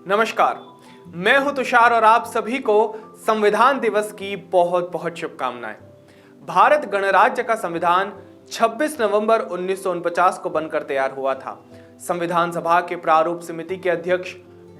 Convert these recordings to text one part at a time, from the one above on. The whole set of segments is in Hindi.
नमस्कार, मैं हूं तुषार और आप सभी को संविधान दिवस की बहुत बहुत शुभकामनाएं। भारत गणराज्य का संविधान 26 नवंबर 1949 को बनकर तैयार हुआ था। संविधान सभा के प्रारूप समिति के अध्यक्ष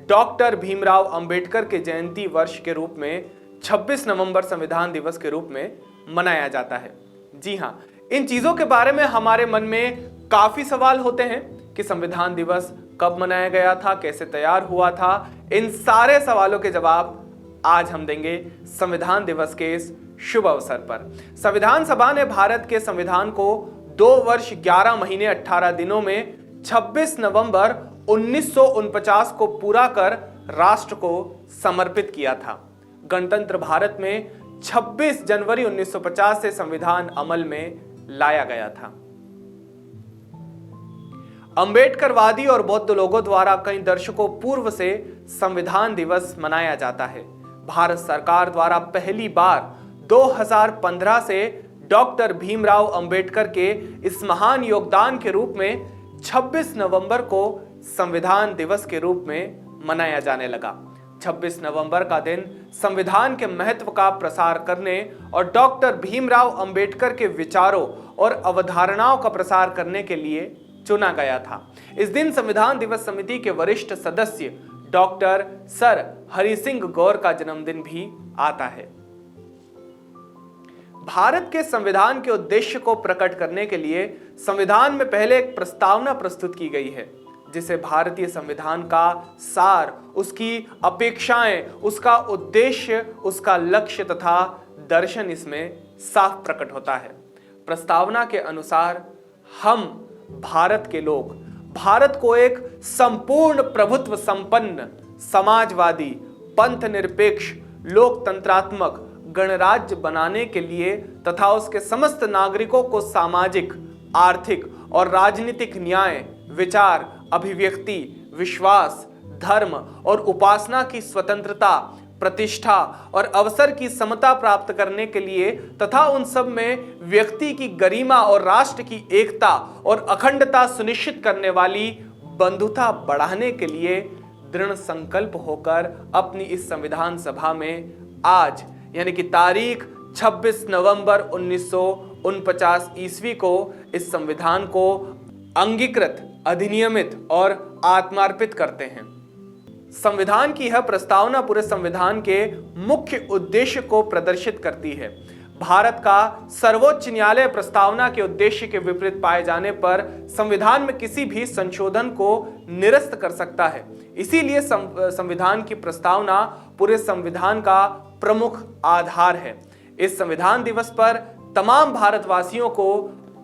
डॉक्टर भीमराव अंबेडकर के जयंती वर्ष के रूप में 26 नवंबर संविधान दिवस के रूप में मनाया जाता है। जी हां, इन चीजों के बारे में हमारे मन में काफी सवाल होते हैं कि संविधान दिवस कब मनाया गया था, कैसे तैयार हुआ था। इन सारे सवालों के जवाब आज हम देंगे संविधान दिवस के इस शुभ अवसर पर। संविधान सभा ने भारत के संविधान को 2 वर्ष 11 महीने 18 दिनों में 26 नवंबर 1949 को पूरा कर राष्ट्र को समर्पित किया था। गणतंत्र भारत में 26 जनवरी 1950 से संविधान अमल में लाया गया था। अंबेडकरवादी और बौद्ध लोगों द्वारा कई दशकों पूर्व से संविधान दिवस मनाया जाता है। भारत सरकार द्वारा पहली बार 2015 से डॉक्टर भीमराव अंबेडकर के इस महान योगदान के रूप में 26 नवंबर को संविधान दिवस के रूप में मनाया जाने लगा। 26 नवंबर का दिन संविधान के महत्व का प्रसार करने और डॉक्टर भीमराव अंबेडकर के विचारों और अवधारणाओं का प्रसार करने के लिए चुना गया था। इस दिन संविधान दिवस समिति के वरिष्ठ सदस्य डॉक्टर सर हरि सिंह गौर का जन्मदिन भी आता है। भारत के संविधान के उद्देश्य को प्रकट करने के लिए संविधान में पहले एक प्रस्तावना प्रस्तुत की गई है, जिसे भारतीय संविधान का सार, उसकी अपेक्षाएं, उसका उद्देश्य, उसका लक्ष्य तथा दर्शन इसमें साफ प्रकट होता है। प्रस्तावना के अनुसार हम भारत के लोग भारत को एक संपूर्ण प्रभुत्व संपन्न, समाजवादी, पंथ निरपेक्ष, लोकतंत्रात्मक गणराज्य बनाने के लिए तथा उसके समस्त नागरिकों को सामाजिक, आर्थिक और राजनीतिक न्याय, विचार, अभिव्यक्ति, विश्वास, धर्म और उपासना की स्वतंत्रता, प्रतिष्ठा और अवसर की समता प्राप्त करने के लिए तथा उन सब में व्यक्ति की गरिमा और राष्ट्र की एकता और अखंडता सुनिश्चित करने वाली बंधुता बढ़ाने के लिए दृढ़ संकल्प होकर अपनी इस संविधान सभा में आज यानी कि तारीख 26 नवंबर 1949 ईस्वी को इस संविधान को अंगीकृत, अधिनियमित और आत्मार्पित करते हैं। संविधान की यह प्रस्तावना पूरे संविधान के मुख्य उद्देश्य को प्रदर्शित करती है। भारत का सर्वोच्च न्यायालय प्रस्तावना के उद्देश्य के विपरीत पाए जाने पर संविधान में किसी भी संशोधन को निरस्त कर सकता है। इसीलिए संविधान की प्रस्तावना पूरे संविधान का प्रमुख आधार है। इस संविधान दिवस पर तमाम भारतवासियों को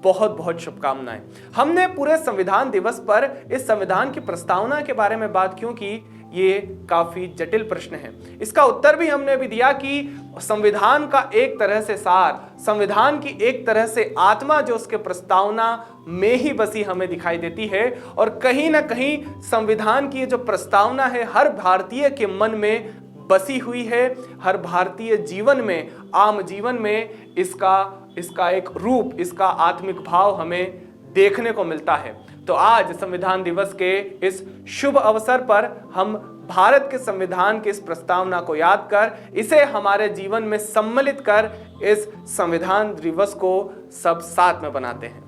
बहुत बहुत शुभकामनाएं। हमने पूरे संविधान दिवस पर इस संविधान की प्रस्तावना के बारे में बात क्यों की, ये काफी जटिल प्रश्न है। इसका उत्तर भी हमने भी दिया कि संविधान का एक तरह से सार, संविधान की एक तरह से आत्मा जो उसके प्रस्तावना में ही बसी हमें दिखाई देती है और कहीं ना कहीं संविधान की जो प्रस्तावना है हर भारतीय के मन में बसी हुई है। हर भारतीय जीवन में, आम जीवन में इसका एक रूप, इसका आत्मिक भाव हमें देखने को मिलता है। तो आज संविधान दिवस के इस शुभ अवसर पर हम भारत के संविधान की इस प्रस्तावना को याद कर, इसे हमारे जीवन में सम्मिलित कर इस संविधान दिवस को सब साथ में बनाते हैं।